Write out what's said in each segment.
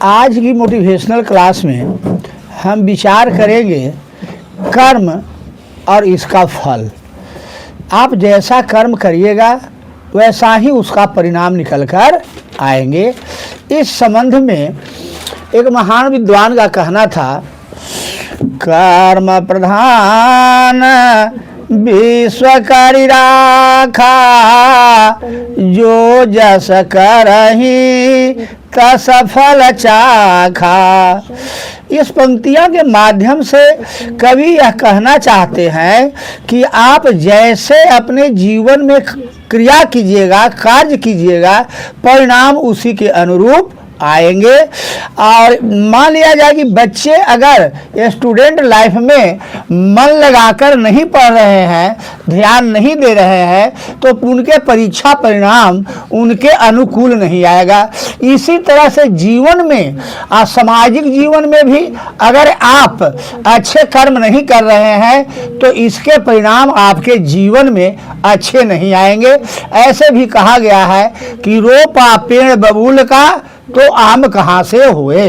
आज की motivational class में हम विचार करेंगे कर्म और इसका फल। आप जैसा कर्म करिएगा वैसा ही उसका परिणाम निकल कर आएंगे। इस संबंध में एक महान विद्वान का कहना था, कर्म प्रधान विश्व करि राखा, जो जस करहि तस फल चाखा। इस पंक्तियों के माध्यम से कवि यह कहना चाहते हैं कि आप जैसे अपने जीवन में क्रिया कीजिएगा, कार्य कीजिएगा, परिणाम उसी के अनुरूप आएंगे। और मान लिया जाए कि बच्चे अगर स्टूडेंट लाइफ में मन लगाकर नहीं पढ़ रहे हैं, ध्यान नहीं दे रहे हैं, तो उनके परीक्षा परिणाम उनके अनुकूल नहीं आएगा। इसी तरह से जीवन में और सामाजिक जीवन में भी अगर आप अच्छे कर्म नहीं कर रहे हैं तो इसके परिणाम आपके जीवन में अच्छे नहीं आएंगे। ऐसे भी कहा गया है कि रोपा पेड़ बबूल का तो आम कहाँ से हुए।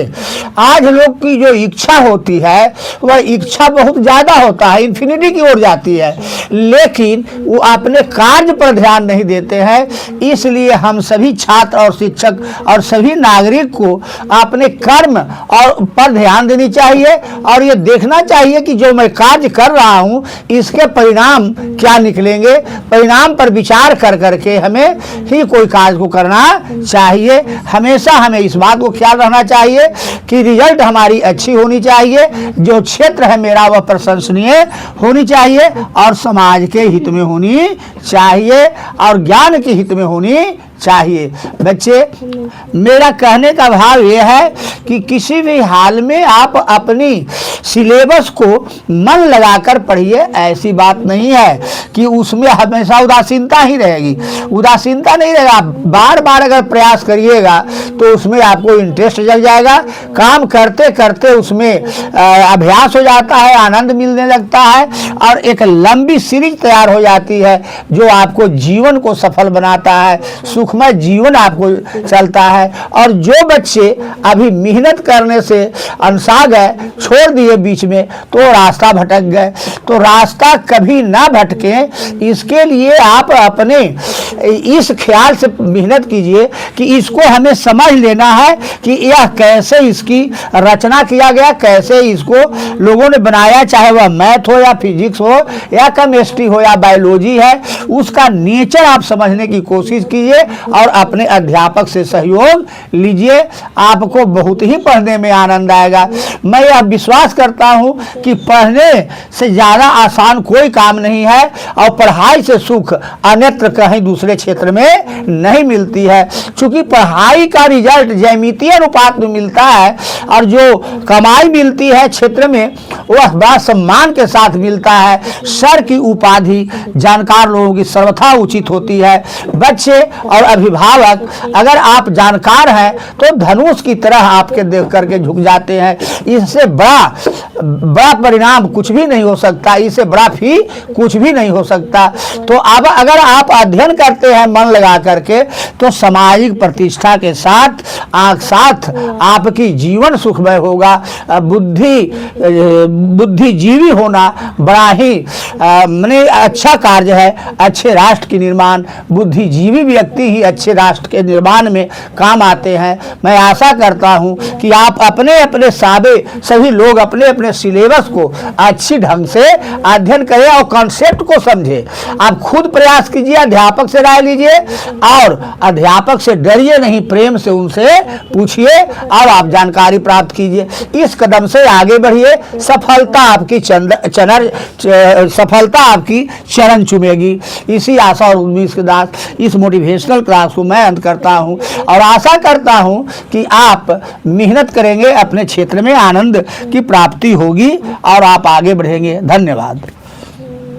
आज लोग की जो इच्छा होती है वह इच्छा बहुत ज़्यादा होता है, इन्फिनिटी की ओर जाती है, लेकिन वो अपने कार्य पर ध्यान नहीं देते हैं। इसलिए हम सभी छात्र और शिक्षक और सभी नागरिक को अपने कर्म और पर ध्यान देनी चाहिए और ये देखना चाहिए कि जो मैं कार्य कर रहा हूँ इसके परिणाम क्या निकलेंगे। परिणाम पर विचार कर करके हमें ही कोई कार्य को करना चाहिए। हमेशा हमें इस बात को ख्याल रखना चाहिए कि रिजल्ट हमारी अच्छी होनी चाहिए, जो क्षेत्र है मेरा वह प्रशंसनीय होनी चाहिए और समाज के हित में होनी चाहिए और ज्ञान के हित में होनी चाहिए। बच्चे, मेरा कहने का भाव यह है कि किसी भी हाल में आप अपनी सिलेबस को मन लगाकर पढ़िए। ऐसी बात नहीं है कि उसमें हमेशा उदासीनता ही रहेगी, उदासीनता नहीं रहेगा। बार बार अगर प्रयास करिएगा तो उसमें आपको इंटरेस्ट जग जाएगा, काम करते करते उसमें अभ्यास हो जाता है, आनंद मिलने लगता है और एक लंबी सीरीज तैयार हो जाती है जो आपको जीवन को सफल बनाता है, सुखमय जीवन आपको चलता है। और जो बच्चे अभी मेहनत करने से अनसा गए, छोड़ दिए बीच में, तो रास्ता भटक गए। तो रास्ता कभी ना भटके, इसके लिए आप अपने इस ख्याल से मेहनत कीजिए कि इसको हमें समझ लेना है कि यह कैसे इसकी रचना किया गया, कैसे इसको लोगों ने बनाया, चाहे वह मैथ हो या फिजिक्स हो या केमिस्ट्री हो या बायोलॉजी है, उसका नेचर आप समझने की कोशिश कीजिए और अपने अध्यापक से सहयोग लीजिए। आपको बहुत ही पढ़ने में आनंद आएगा। मैं यह विश्वास करता हूं कि पढ़ने से ज़्यादा आसान कोई काम नहीं है और पढ़ाई से सुख अन्यत्र कहीं दूसरे क्षेत्र में नहीं मिलती है। क्योंकि पढ़ाई का रिजल्ट ज्यामितीय अनुपात में मिलता है और जो कमाई मिलती है क्षेत्र में वह बड़ा सम्मान के साथ मिलता है। सर की उपाधि जानकार लोगों की सर्वथा उचित होती है। बच्चे और अभिभावक अगर आप जानकार हैं तो धनुष की तरह आपके देख करके झुक जाते हैं। इससे बड़ा परिणाम कुछ भी नहीं हो सकता, इससे बड़ा फी कुछ भी नहीं हो सकता। तो अब अगर आप अध्ययन करते हैं मन लगा करके तो सामाजिक प्रतिष्ठा के साथ आपकी जीवन सुखमय होगा। बुद्धिजीवी होना बड़ा ही माने अच्छा कार्य है। अच्छे राष्ट्र की निर्माण, बुद्धिजीवी व्यक्ति ही अच्छे राष्ट्र के निर्माण में काम आते हैं। मैं आशा करता हूं कि आप अपने अपने सभी लोग अपने अपने सिलेबस को अच्छी ढंग से अध्ययन करें और कॉन्सेप्ट को समझें। आप खुद प्रयास कीजिए, अध्यापक से राय लीजिए और अध्यापक से डरिए नहीं, प्रेम से उनसे पूछिए और आप जानकारी प्राप्त कीजिए। इस कदम से आगे बढ़िए, सफलता आपकी चरण चूमेगी। इसी आशा और उम्मीद के साथ इस मोटिवेशनल क्लास को मैं अंत करता हूं और आशा करता हूं कि आप मेहनत करेंगे, अपने क्षेत्र में आनंद की प्राप्ति होगी और आप आगे बढ़ेंगे। धन्यवाद।